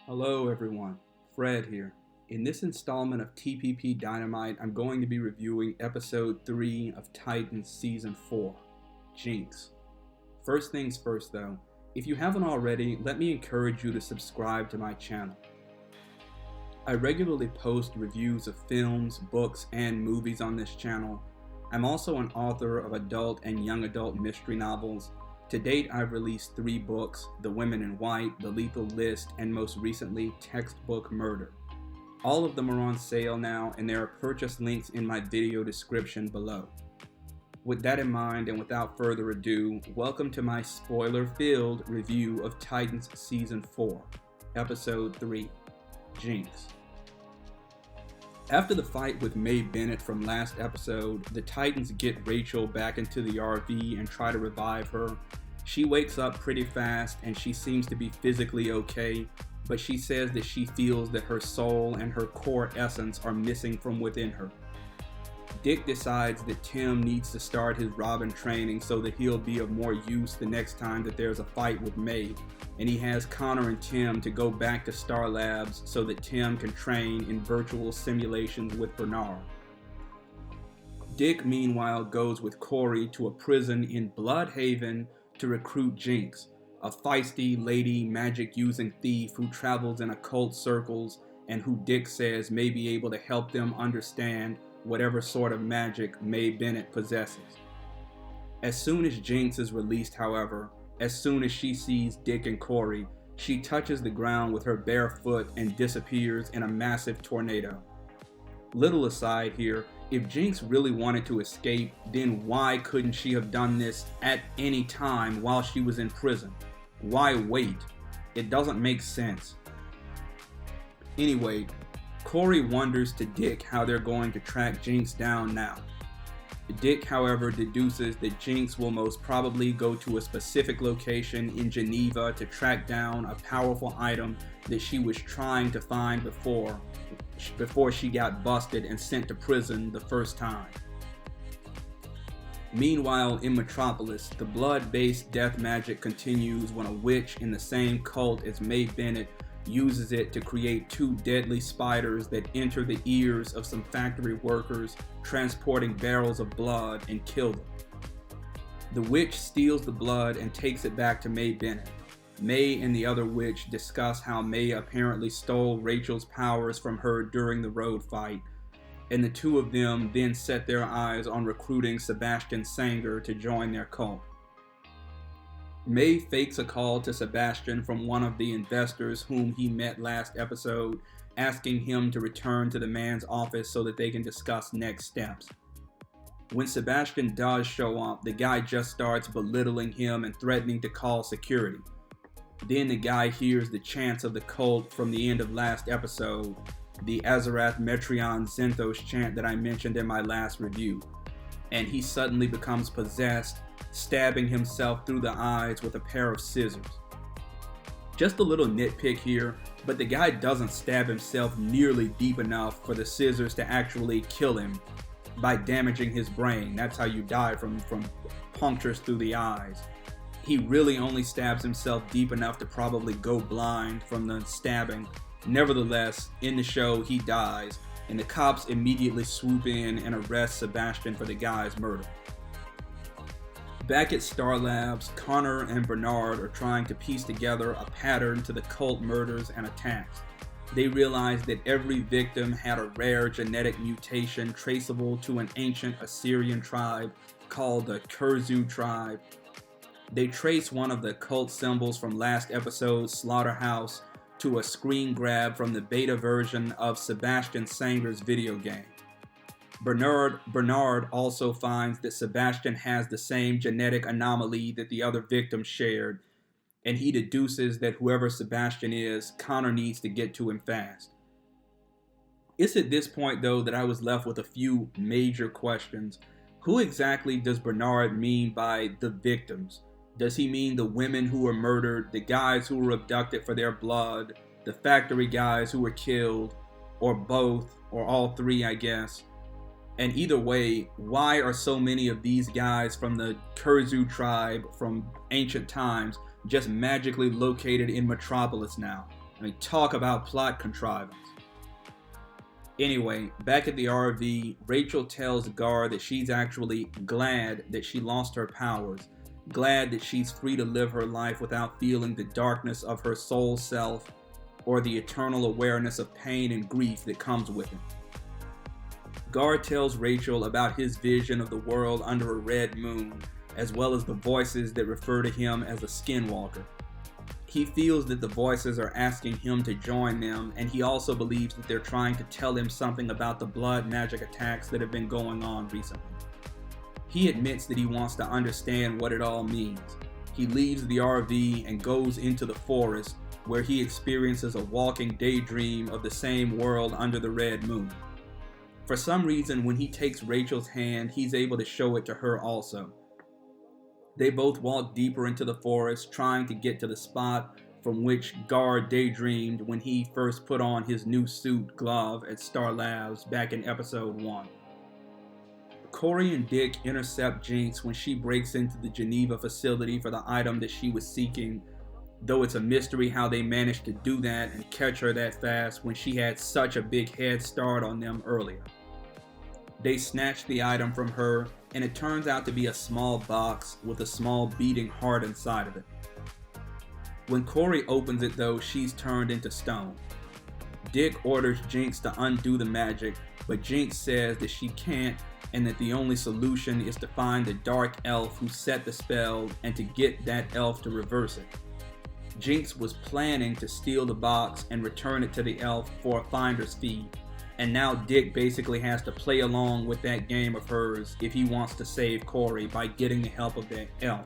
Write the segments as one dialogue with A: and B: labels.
A: Hello everyone, Fred here. In this installment of TPP Dynamite, I'm going to be reviewing episode 3 of Titans season 4, Jinx. First things first though, if you haven't already, let me encourage you to subscribe to my channel. I regularly post reviews of films, books, and movies on this channel. I'm also an author of adult and young adult mystery novels. To date, I've released 3 books: The Women in White, The Lethal List, and most recently, Textbook Murder. All of them are on sale now, and there are purchase links in my video description below. With that in mind, and without further ado, welcome to my spoiler-filled review of Titans Season 4, Episode 3, Jinx. After the fight with Mae Bennett from last episode, the Titans get Rachel back into the RV and try to revive her. She wakes up pretty fast and she seems to be physically okay, but she says that she feels that her soul and her core essence are missing from within her. Dick decides that Tim needs to start his Robin training so that he'll be of more use the next time that there's a fight with Mae, and he has Connor and Tim to go back to Star Labs so that Tim can train in virtual simulations with Bernard. Dick, meanwhile, goes with Corey to a prison in Bloodhaven to recruit Jinx, a feisty lady magic-using thief who travels in occult circles and who Dick says may be able to help them understand whatever sort of magic Mae Bennett possesses. As soon as Jinx is released, however, as soon as she sees Dick and Corey, she touches the ground with her bare foot and disappears in a massive tornado. Little aside here, if Jinx really wanted to escape, then why couldn't she have done this at any time while she was in prison? Why wait? It doesn't make sense. Anyway, Corey wonders to Dick how they're going to track Jinx down now. Dick, however, deduces that Jinx will most probably go to a specific location in Geneva to track down a powerful item that she was trying to find before she got busted and sent to prison the first time. Meanwhile, in Metropolis, the blood-based death magic continues when a witch in the same cult as Mae Bennett uses it to create 2 deadly spiders that enter the ears of some factory workers transporting barrels of blood and kill them. The witch steals the blood and takes it back to Mae Bennett. Mae and the other witch discuss how Mae apparently stole Rachel's powers from her during the road fight, and the 2 of them then set their eyes on recruiting Sebastian Sanger to join their cult. Mae fakes a call to Sebastian from one of the investors whom he met last episode, asking him to return to the man's office so that they can discuss next steps. When Sebastian does show up, the guy just starts belittling him and threatening to call security. Then the guy hears the chants of the cult from the end of last episode, the Azarath Metreon Zenthos chant that I mentioned in my last review, and he suddenly becomes possessed, stabbing himself through the eyes with a pair of scissors. Just a little nitpick here, but the guy doesn't stab himself nearly deep enough for the scissors to actually kill him by damaging his brain. That's how you die from punctures through the eyes. He really only stabs himself deep enough to probably go blind from the stabbing. Nevertheless, in the show, he dies, and the cops immediately swoop in and arrest Sebastian for the guy's murder. Back at Star Labs, Connor and Bernard are trying to piece together a pattern to the cult murders and attacks. They realize that every victim had a rare genetic mutation traceable to an ancient Assyrian tribe called the Kurzu tribe. They trace one of the cult symbols from last episode's Slaughterhouse to a screen grab from the beta version of Sebastian Sanger's video game. Bernard also finds that Sebastian has the same genetic anomaly that the other victims shared, and he deduces that whoever Sebastian is, Connor needs to get to him fast. It's at this point, though, that I was left with a few major questions. Who exactly does Bernard mean by the victims? Does he mean the women who were murdered, the guys who were abducted for their blood, the factory guys who were killed, or both, or all 3, I guess? And either way, why are so many of these guys from the Kurzu tribe from ancient times just magically located in Metropolis now? I mean, talk about plot contrivance. Anyway, back at the RV, Rachel tells Gar that she's actually glad that she lost her powers, glad that she's free to live her life without feeling the darkness of her soul self or the eternal awareness of pain and grief that comes with it. Gar tells Rachel about his vision of the world under a red moon, as well as the voices that refer to him as a skinwalker. He feels that the voices are asking him to join them, and he also believes that they're trying to tell him something about the blood magic attacks that have been going on recently. He admits that he wants to understand what it all means. He leaves the RV and goes into the forest, where he experiences a walking daydream of the same world under the red moon. For some reason, when he takes Rachel's hand, he's able to show it to her also. They both walk deeper into the forest, trying to get to the spot from which Gar daydreamed when he first put on his new suit glove at Star Labs back in episode 1. Corey and Dick intercept Jinx when she breaks into the Geneva facility for the item that she was seeking, though it's a mystery how they managed to do that and catch her that fast when she had such a big head start on them earlier. They snatch the item from her, and it turns out to be a small box with a small beating heart inside of it. When Corey opens it though, she's turned into stone. Dick orders Jinx to undo the magic, but Jinx says that she can't and that the only solution is to find the dark elf who set the spell and to get that elf to reverse it. Jinx was planning to steal the box and return it to the elf for a finder's fee, and now Dick basically has to play along with that game of hers if he wants to save Corey by getting the help of that elf.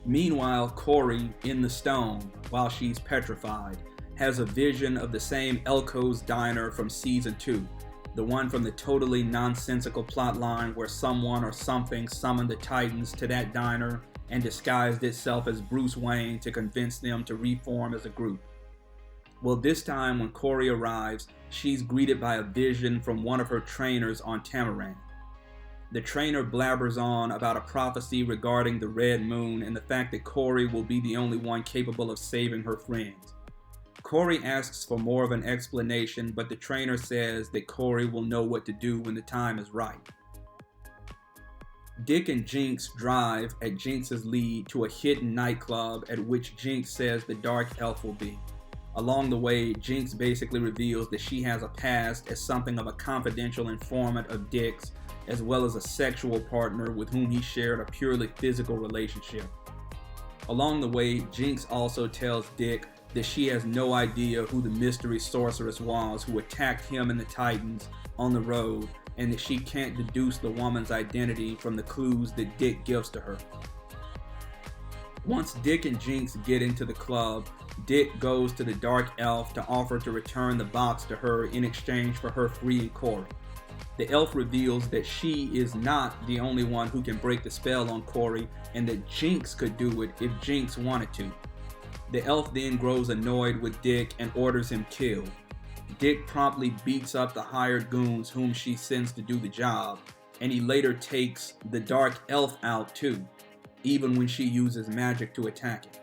A: Meanwhile, Corey, in the stone, while she's petrified, has a vision of the same Elko's diner from season 2, the one from the totally nonsensical plotline where someone or something summoned the Titans to that diner and disguised itself as Bruce Wayne to convince them to reform as a group. Well, this time when Corey arrives, she's greeted by a vision from one of her trainers on Tamaran. The trainer blabbers on about a prophecy regarding the Red Moon and the fact that Corey will be the only one capable of saving her friends. Corey asks for more of an explanation, but the trainer says that Corey will know what to do when the time is right. Dick and Jinx drive at Jinx's lead to a hidden nightclub at which Jinx says the Dark Elf will be. Along the way, Jinx basically reveals that she has a past as something of a confidential informant of Dick's, as well as a sexual partner with whom he shared a purely physical relationship. Along the way, Jinx also tells Dick that she has no idea who the mystery sorceress was who attacked him and the Titans on the road, and that she can't deduce the woman's identity from the clues that Dick gives to her. Once Dick and Jinx get into the club, Dick goes to the Dark Elf to offer to return the box to her in exchange for her freeing Corey. The elf reveals that she is not the only one who can break the spell on Corey, and that Jinx could do it if Jinx wanted to. The elf then grows annoyed with Dick and orders him killed. Dick promptly beats up the hired goons whom she sends to do the job, and he later takes the Dark Elf out too, even when she uses magic to attack it.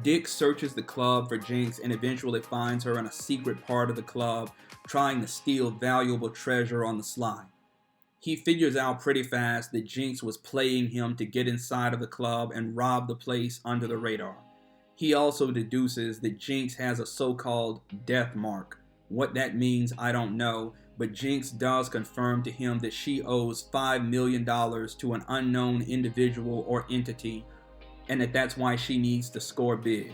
A: Dick searches the club for Jinx and eventually finds her in a secret part of the club trying to steal valuable treasure on the sly. He figures out pretty fast that Jinx was playing him to get inside of the club and rob the place under the radar. He also deduces that Jinx has a so-called death mark. What that means, I don't know, but Jinx does confirm to him that she owes $5 million to an unknown individual or entity, and that's why she needs to score big.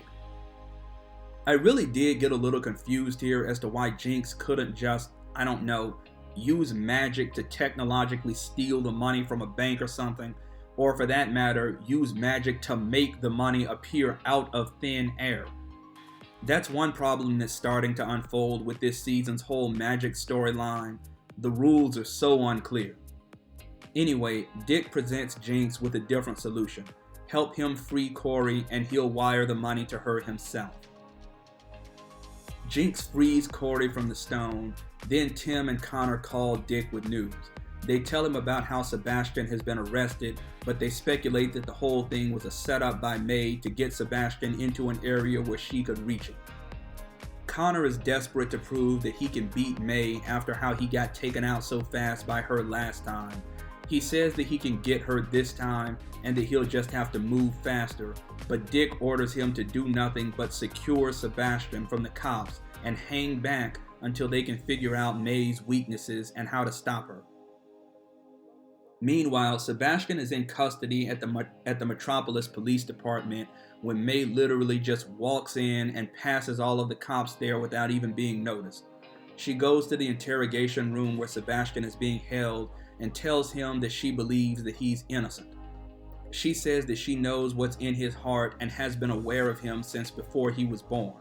A: I really did get a little confused here as to why Jinx couldn't just, I don't know, use magic to technologically steal the money from a bank or something, or for that matter, use magic to make the money appear out of thin air. That's one problem that's starting to unfold with this season's whole magic storyline. The rules are so unclear. Anyway, Dick presents Jinx with a different solution. Help him free Corey and he'll wire the money to her himself. Jinx frees Corey from the stone, then Tim and Connor call Dick with news. They tell him about how Sebastian has been arrested, but they speculate that the whole thing was a setup by May to get Sebastian into an area where she could reach him. Connor is desperate to prove that he can beat May after how he got taken out so fast by her last time. He says that he can get her this time and that he'll just have to move faster, but Dick orders him to do nothing but secure Sebastian from the cops and hang back until they can figure out May's weaknesses and how to stop her. Meanwhile, Sebastian is in custody at the Metropolis Police Department when May literally just walks in and passes all of the cops there without even being noticed. She goes to the interrogation room where Sebastian is being held and tells him that she believes that he's innocent. She says that she knows what's in his heart and has been aware of him since before he was born.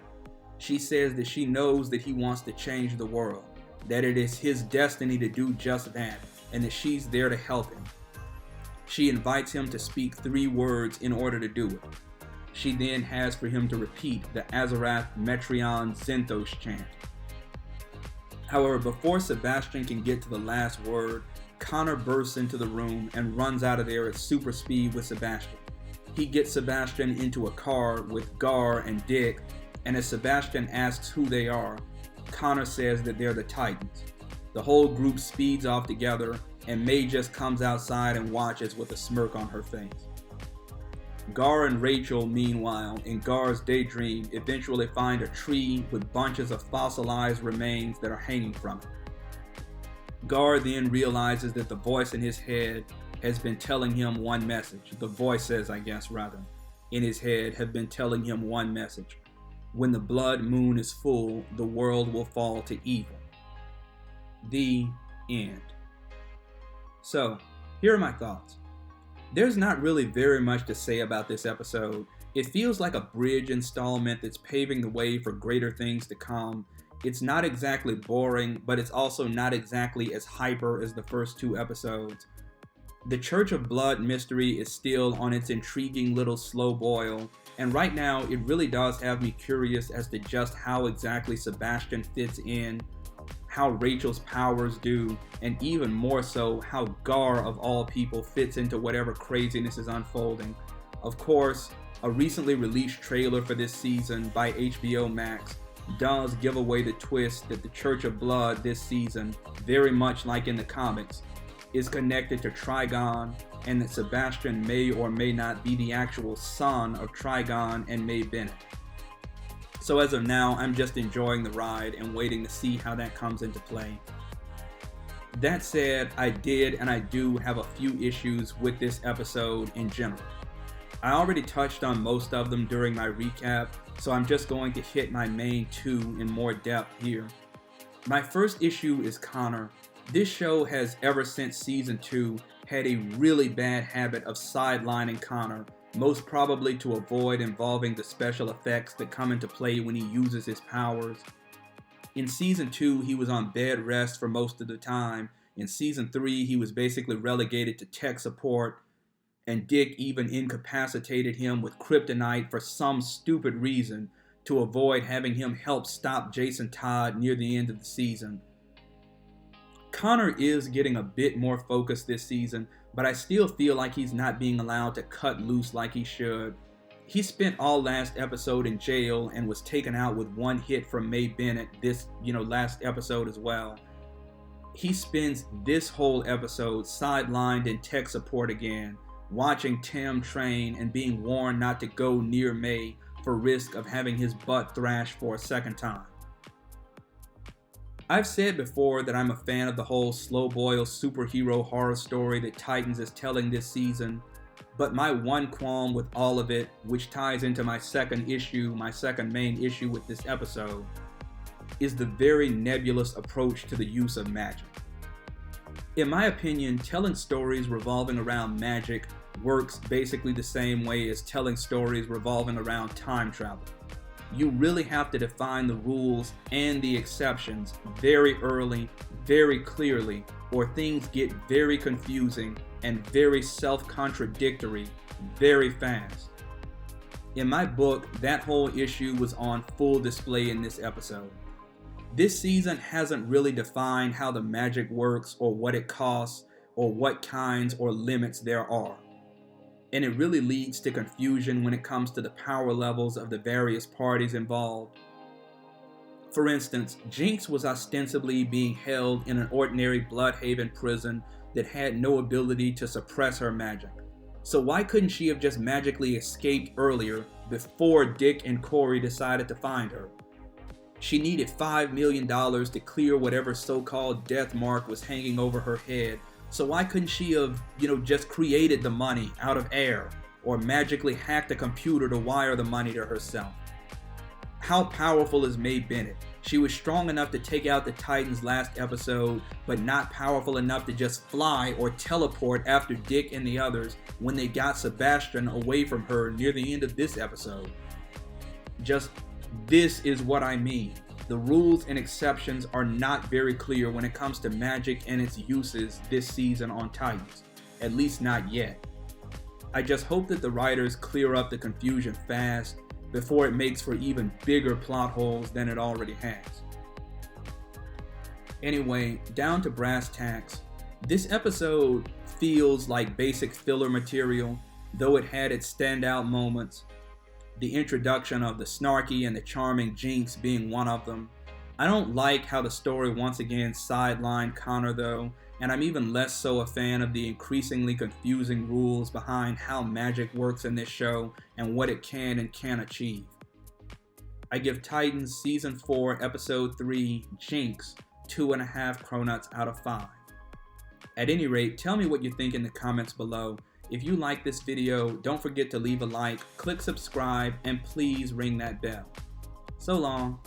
A: She says that she knows that he wants to change the world, that it is his destiny to do just that, and that she's there to help him. She invites him to speak 3 words in order to do it. She then has for him to repeat the Azarath Metreon Zenthos chant. However, before Sebastian can get to the last word, Connor bursts into the room and runs out of there at super speed with Sebastian. He gets Sebastian into a car with Gar and Dick, and as Sebastian asks who they are, Connor says that they're the Titans. The whole group speeds off together, and May just comes outside and watches with a smirk on her face. Gar and Rachel, meanwhile, in Gar's daydream, eventually find a tree with bunches of fossilized remains that are hanging from it. Gar then realizes that the voice in his head has been telling him one message. The voices, in his head have been telling him one message. When the blood moon is full, the world will fall to evil. The end. So, here are my thoughts. There's not really very much to say about this episode. It feels like a bridge installment that's paving the way for greater things to come. It's not exactly boring, but it's also not exactly as hyper as the first 2 episodes. The Church of Blood mystery is still on its intriguing little slow boil, and right now it really does have me curious as to just how exactly Sebastian fits in, how Rachel's powers do, and even more so, how Gar, of all people, fits into whatever craziness is unfolding. Of course, a recently released trailer for this season by HBO Max does give away the twist that the Church of Blood this season, very much like in the comics, is connected to Trigon, and that Sebastian may or may not be the actual son of Trigon and May Bennett. So as of now, I'm just enjoying the ride and waiting to see how that comes into play. That said, I did and I do have a few issues with this episode in general. I already touched on most of them during my recap, so I'm just going to hit my main 2 in more depth here. My first issue is Connor. This show has, ever since season 2, had a really bad habit of sidelining Connor, most probably to avoid involving the special effects that come into play when he uses his powers. In season 2, he was on bed rest for most of the time. In season 3, he was basically relegated to tech support, and Dick even incapacitated him with kryptonite for some stupid reason to avoid having him help stop Jason Todd near the end of the season. Connor is getting a bit more focused this season, but I still feel like he's not being allowed to cut loose like he should. He spent all last episode in jail and was taken out with 1 hit from May Bennett this, last episode as well. He spends this whole episode sidelined in tech support again, watching Tim train and being warned not to go near May for risk of having his butt thrashed for a second time. I've said before that I'm a fan of the whole slow boil superhero horror story that Titans is telling this season, but my one qualm with all of it, which ties into my second main issue with this episode, is the very nebulous approach to the use of magic. In my opinion, telling stories revolving around magic works basically the same way as telling stories revolving around time travel. You really have to define the rules and the exceptions very early, very clearly, or things get very confusing and very self-contradictory very fast. In my book, that whole issue was on full display in this episode. This season hasn't really defined how the magic works or what it costs, or what kinds or limits there are. And it really leads to confusion when it comes to the power levels of the various parties involved. For instance, Jinx was ostensibly being held in an ordinary Bloodhaven prison that had no ability to suppress her magic. So why couldn't she have just magically escaped earlier before Dick and Corey decided to find her? She needed $5 million to clear whatever so-called death mark was hanging over her head. So why couldn't she have, just created the money out of air or magically hacked a computer to wire the money to herself? How powerful is Mae Bennett? She was strong enough to take out the Titans last episode, but not powerful enough to just fly or teleport after Dick and the others when they got Sebastian away from her near the end of this episode. This is what I mean. The rules and exceptions are not very clear when it comes to magic and its uses this season on Titans, at least not yet. I just hope that the writers clear up the confusion fast before it makes for even bigger plot holes than it already has. Anyway, down to brass tacks, this episode feels like basic filler material, though it had its standout moments. The introduction of the snarky and the charming Jinx being one of them. I don't like how the story once again sidelined Connor though, and I'm even less so a fan of the increasingly confusing rules behind how magic works in this show and what it can and can't achieve. I give Titans Season 4, Episode 3, Jinx, 2.5 Cronuts out of 5. At any rate, tell me what you think in the comments below. If you like this video, don't forget to leave a like, click subscribe, and please ring that bell. So long.